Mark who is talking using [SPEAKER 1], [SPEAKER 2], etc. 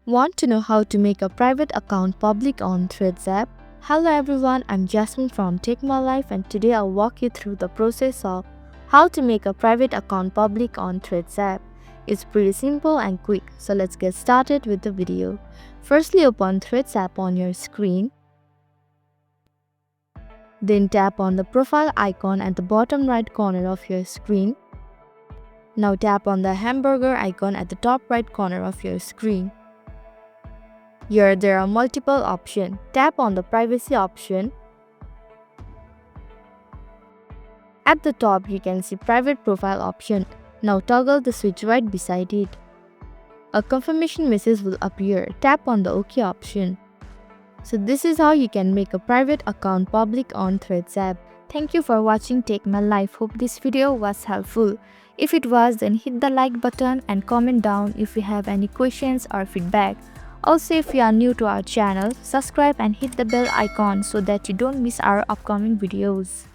[SPEAKER 1] Want to know how to make a private account public on Threads app? Hello everyone, I'm Jasmine from Take My Life and today I'll walk you through the process of how to make a private account public on Threads app. It's pretty simple and quick, so let's get started with the video. Firstly, open Threads app on your screen. Then tap on the profile icon at the bottom right corner of your screen. Now tap on the hamburger icon at the top right corner of your screen. Here there are multiple options. Tap on the privacy option. At the top you can see private profile option. Now toggle the switch right beside it. A confirmation message will appear. Tap on the OK option. So this is how you can make a private account public on Threads app. Thank you for watching Take My Life. Hope this video was helpful. If it was, then hit the like button and comment down if you have any questions or feedback. Also, if you are new to our channel, subscribe and hit the bell icon so that you don't miss our upcoming videos.